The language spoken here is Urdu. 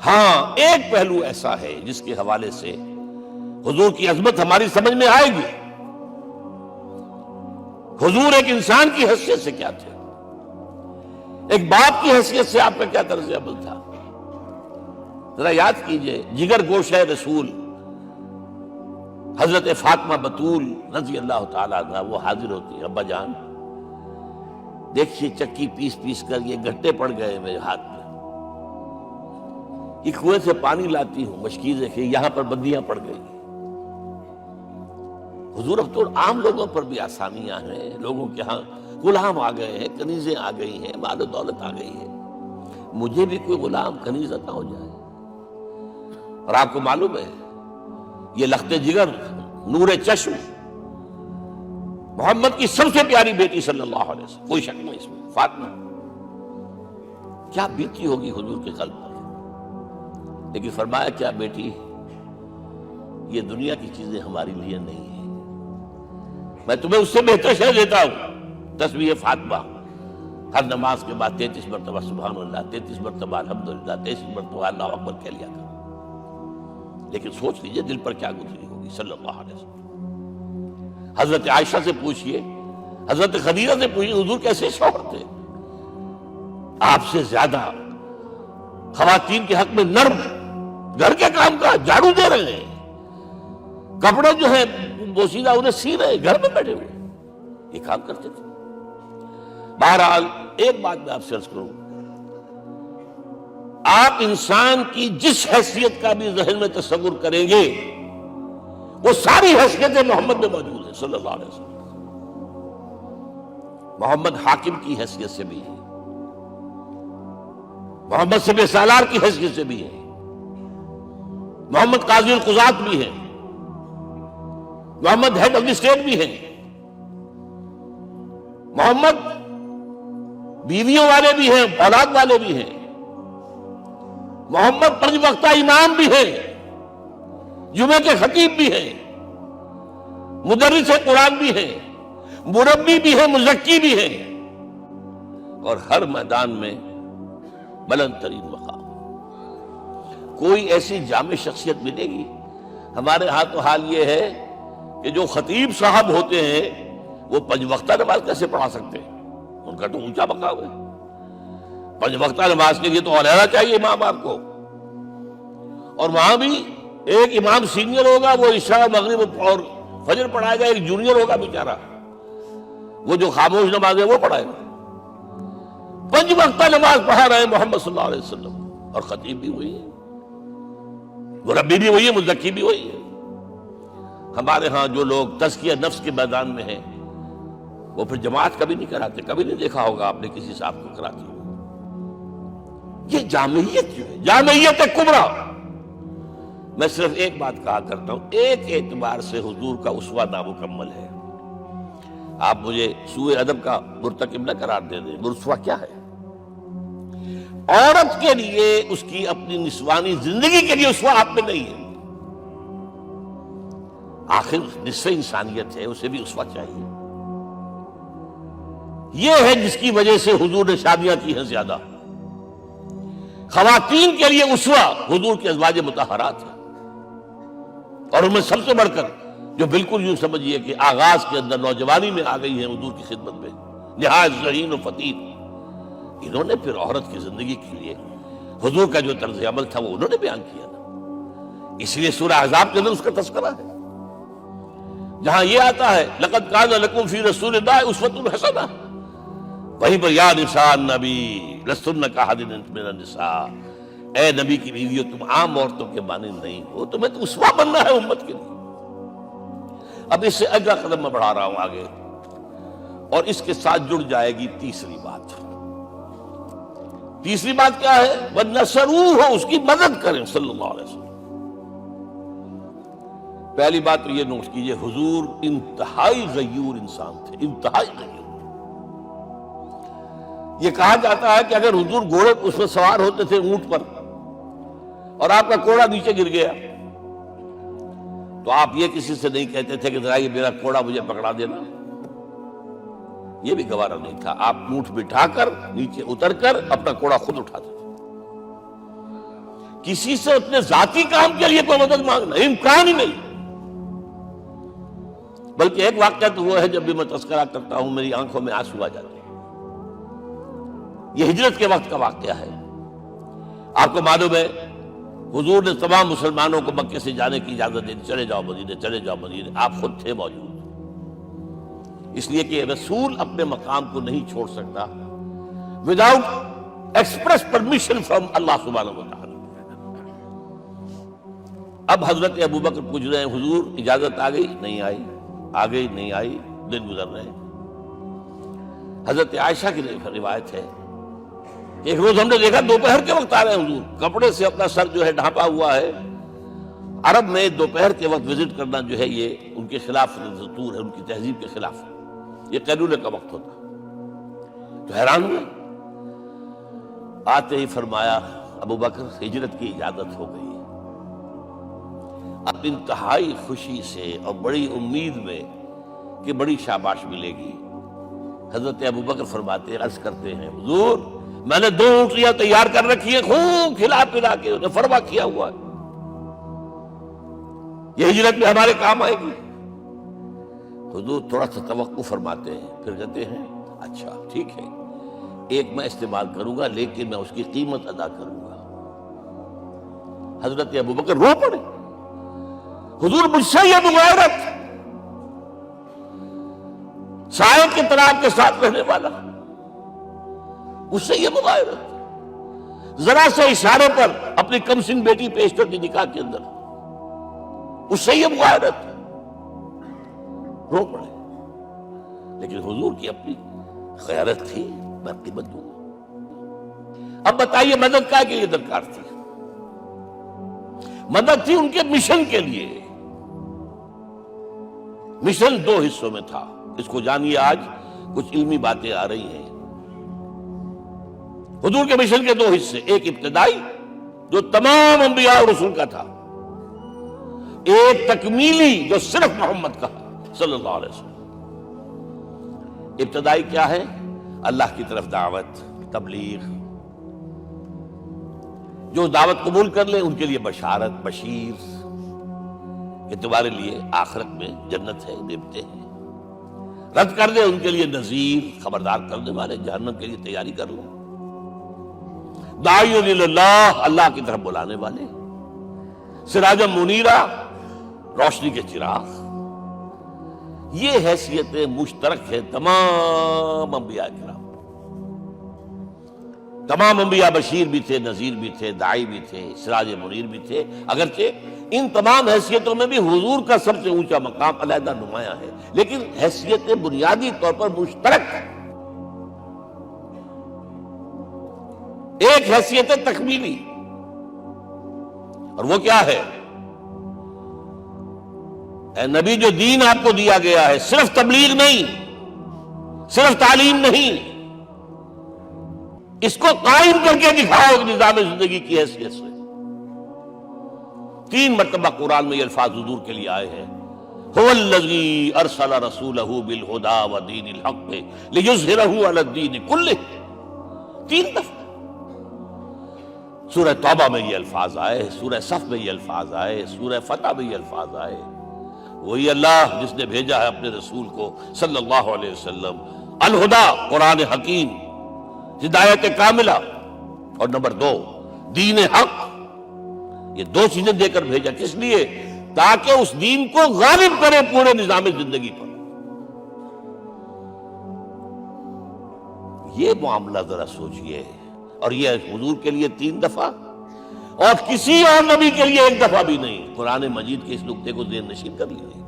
ہاں ایک پہلو ایسا ہے جس کے حوالے سے حضور کی عظمت ہماری سمجھ میں آئے گی. حضور ایک انسان کی حیثیت سے کیا تھے، ایک باپ کی حیثیت سے آپ کا کیا طرز عمل تھا. ذرا یاد کیجئے، جگر گوشہ رسول حضرت فاطمہ بتول رضی اللہ تعالیٰ عنہ وہ حاضر ہوتی ہیں. ابا جان دیکھیے چکی پیس پیس کر یہ گھٹے پڑ گئے میرے ہاتھ میں، یہ کنویں سے پانی لاتی ہوں، مشکیزیں کہ یہاں پر بندیاں پڑ گئی. حضور اب تو عام لوگوں پر بھی آسانیاں ہیں، لوگوں کے ہاں غلام آ گئے ہیں، کنیزیں آ گئی ہیں، مال و دولت آ گئی ہے، مجھے بھی کوئی غلام کنیز عطا ہو جائے. اور آپ کو معلوم ہے یہ لخت جگر نور چشم محمد کی سب سے پیاری بیٹی صلی اللہ علیہ وسلم، کوئی شک نہیں اس میں، فاطمہ کیا بیتی ہوگی حضور کے قلب پر. لیکن فرمایا کیا بیٹی، یہ دنیا کی چیزیں ہماری لیے نہیں ہیں، میں تمہیں اس سے بہتر شے دیتا ہوں. تسبیح فاطمہ ہر نماز کے بعد 33 مرتبہ سبحان اللہ، 33 مرتبہ الحمدللہ، 33 مرتبہ اللہ اکبر کہہ لیا تھا. لیکن سوچ لیجئے دل پر کیا گزری ہوگی صلی اللہ علیہ وسلم. حضرت عائشہ سے پوچھئے، حضرت خدیجہ سے پوچھئے حضور کیسے شوہر تھے. آپ سے زیادہ خواتین کے حق میں نرم، گھر کے کام کا جھاڑو دے رہے ہیں، کپڑے جو ہیں بوسیدہ انہیں سی رہے، گھر میں بیٹھے ہوئے یہ کام کرتے تھے. بہرحال ایک بات میں آپ سے عرض کروں، آپ انسان کی جس حیثیت کا بھی ذہن میں تصور کریں گے وہ ساری حیثیتیں محمد میں موجود ہیں صلی اللہ علیہ وسلم. محمد حاکم کی حیثیت سے بھی ہے، محمد سب سالار کی حیثیت سے بھی ہے، محمد قاضی القضات بھی ہیں، محمد ہیڈ آف دی اسٹیٹ بھی ہیں، محمد بیویوں والے بھی ہیں، اولاد والے بھی ہیں، محمد 5 وقتہ امام بھی ہیں، جمعے کے خطیب بھی ہیں، مدرس قرآن بھی ہیں، مربی بھی ہیں، مزکی بھی ہیں، اور ہر میدان میں بلند ترین مقام. کوئی ایسی جامع شخصیت ملے گی؟ ہمارے ہاں تو حال یہ ہے کہ جو خطیب صاحب ہوتے ہیں وہ 5 وقتہ نماز کیسے پڑھا سکتے ہیں؟ ان کا تو اونچا مقام ہے. 5 وقتہ نماز کے لیے تو علیحدہ چاہیے امام آپ کو، اور وہاں بھی ایک امام سینئر ہوگا وہ عشاء مغرب اور فجر پڑھائے گا، ایک جونیئر ہوگا بیچارہ وہ جو خاموش نماز ہے وہ پڑھائے گا. 5 وقتہ نماز پڑھا رہے ہیں محمد صلی اللہ علیہ وسلم، اور خطیب بھی وہی ہے، مربی بھی وہی ہے، مزکی بھی وہی ہے. ہمارے ہاں جو لوگ تزکیہ نفس کے میدان میں ہیں وہ پھر جماعت کبھی نہیں کراتے، کبھی نہیں دیکھا ہوگا آپ نے کسی صاحب کو کراتے ہوئے. یہ جامعیت جو ہے، جامعیت کبریٰ. میں صرف ایک بات کہا کرتا ہوں، ایک اعتبار سے حضور کا اسوہ نامکمل ہے. آپ مجھے سوء ادب کا مرتکب نہ قرار دے دیں. اسوہ کیا ہے؟ عورت کے لیے اس کی اپنی نسوانی زندگی کے لیے اسوہ آپ میں نہیں ہے. آخر نصف انسانیت ہے، اسے بھی اسوہ چاہیے. یہ ہے جس کی وجہ سے حضور نے شادیاں کی ہیں زیادہ. خواتین کے لیے اسوہ حضور کے ازواج مطہرات ہیں، اور ان میں سب سے بڑھ کر جو بالکل یوں سمجھیے کہ آغاز کے اندر نوجوانی میں آ گئی ہیں حضور کی خدمت میں، نہایت ذہین و فطین. انہوں نے پھر عورت کی زندگی کے لیے حضور کا جو طرز عمل تھا وہ انہوں نے بیان کیا نا. اس لیے سورہ احزاب کے اندر اس کا تذکرہ ہے، جہاں یہ آتا ہے لقد کان لکم فی رسول اللہ اسوۃ حسنہ، وہیں پر یا نساء النبی لستن کاحد من النساء، اے نبی کی بیویوں تم عام عورتوں کے مانند نہیں ہو، تمہیں تو اسوہ بننا ہے امت کے لیے. اب اس سے اگلا قدم میں بڑھا رہا ہوں آگے، اور اس کے ساتھ جڑ جائے گی تیسری بات. تیسری بات کیا ہے؟ وَنَصَرُوهُ، اس کی مدد کریں صلی اللہ علیہ وسلم. پہلی بات تو یہ نوٹ کیجئے، حضور انتہائی غیور انسان تھے، انتہائی غیور. یہ کہا جاتا ہے کہ اگر حضور گھوڑے اس میں سوار ہوتے تھے اونٹ پر، اور آپ کا کوڑا نیچے گر گیا تو آپ یہ کسی سے نہیں کہتے تھے کہ ذرا یہ میرا کوڑا مجھے پکڑا دینا، یہ بھی گوارا نہیں تھا. آپ اونٹ بٹھا کر نیچے اتر کر اپنا کوڑا خود اٹھاتے تھے. کسی سے اپنے ذاتی کام کے لیے کوئی مدد مانگنا امکان ہی نہیں. بلکہ ایک واقعہ تو وہ ہے جب بھی میں تذکرہ کرتا ہوں میری آنکھوں میں آنسو آ جاتے ہیں. یہ ہجرت کے وقت کا واقعہ ہے. آپ کو معلوم ہے حضور نے تمام مسلمانوں کو مکے سے جانے کی اجازت دی، چلے جاؤ مدینے، چلے جاؤ مدینے. آپ خود تھے موجود، اس لیے کہ رسول اپنے مقام کو نہیں چھوڑ سکتا وداؤٹ ایکسپریس پرمیشن فرام اللہ سبحانہ و تعالی. اب حضرت ابوبکر پوچھ رہے ہیں حضور اجازت آ گئی؟ نہیں آئی. آ گئی؟ نہیں آئی. دن گزر رہے ہیں. حضرت عائشہ کی روایت ہے ایک روز ہم نے دیکھا دوپہر کے وقت آ رہے ہیں حضور، کپڑے سے اپنا سر جو ہے ڈھانپا ہوا ہے. عرب میں دوپہر کے وقت وزٹ کرنا جو ہے یہ ان کے خلاف دستور ہے، ان کی تہذیب کے خلاف ہے. یہ قیلولے کا وقت ہوتا. تو حیران ہوئے. آتے ہی فرمایا ابوبکر ہجرت کی اجازت ہو گئی. اب انتہائی خوشی سے اور بڑی امید میں کہ بڑی شاباش ملے گی حضرت ابوبکر فرماتے عرض کرتے ہیں حضور میں نے 2 اونٹیاں تیار کر رکھی ہیں، خوب کھلا پلا کے انہیں فرما کیا ہوا ہے، یہ ہجرت میں ہمارے کام آئے گی. حضور تھوڑا سا توقع فرماتے ہیں، پھر کہتے ہیں اچھا ٹھیک ہے، ایک میں استعمال کروں گا لیکن میں اس کی قیمت ادا کروں گا. حضرت ابوبکر رو پڑے. حضور مجھ سے یہ مغایرت، سائے کے تناب کے ساتھ رہنے والا، اس سے یہ مغایرت، ذرا سے اشارے پر اپنی کم سن بیٹی پیش کر دی نکاح کے اندر، اس سے یہ مغایرت. رو پڑے. لیکن حضور کی اپنی خیانت تھی، میں قیمت دوں گا. اب بتائیے مدد کا کے لیے درکار تھی؟ مدد تھی ان کے مشن کے لیے. مشن 2 حصوں میں تھا. اس کو جانیے، آج کچھ علمی باتیں آ رہی ہیں. حضور کے مشن کے 2 حصے، ایک ابتدائی جو تمام انبیاء اور رسول کا تھا، ایک تکمیلی جو صرف محمد کا صلی اللہ علیہ وسلم. ابتدائی کیا ہے؟ اللہ کی طرف دعوت، تبلیغ. جو دعوت قبول کر لیں ان کے لیے بشارت، بشیر کہ تمہارے لیے آخرت میں جنت ہے، نعمتیں ہیں. رد کر دیں ان کے لیے نذیر، خبردار کرنے والے، جہنم کے لیے تیاری کر لو. داعی اللہ، اللہ کی طرف بلانے والے، سراجا منیرا، روشنی کے چراغ. یہ حیثیتیں مشترک ہے تمام انبیاء کرام. تمام انبیاء بشیر بھی تھے، نذیر بھی تھے، داعی بھی تھے، سراج منیر بھی تھے. اگرچہ ان تمام حیثیتوں میں بھی حضور کا سب سے اونچا مقام علیحدہ نمایاں ہے، لیکن حیثیتیں بنیادی طور پر مشترک ہیں. ایک حیثیت تکمیلی، اور وہ کیا ہے؟ اے نبی جو دین آپ کو دیا گیا ہے صرف تبلیغ نہیں، صرف تعلیم نہیں، اس کو قائم کر کے دکھاؤ نظام زندگی کی حیثیت سے. 3 مرتبہ قرآن میں یہ الفاظ حضور کے لیے آئے ہیں، هو الذی ارسل رسولہ بالہدی ودین الحق لیظہرہ علی الدین کلہ. 3 دفعہ سورہ توبہ میں یہ الفاظ آئے، سورہ صف میں یہ الفاظ آئے، سورہ فتح میں یہ الفاظ آئے. وہی اللہ جس نے بھیجا ہے اپنے رسول کو صلی اللہ علیہ وسلم، الہدا قرآن حکیم، ہدایت کاملہ، اور نمبر 2 دین حق. یہ 2 چیزیں دے کر بھیجا. کس لیے؟ تاکہ اس دین کو غالب کرے پورے نظام زندگی پر. یہ معاملہ ذرا سوچئے. اور یہ حضور کے لیے 3 دفعہ، اور کسی اور نبی کے لیے 1 دفعہ بھی نہیں. قرآن مجید کے اس نقطے کو ذہن نشین کر لیجیے.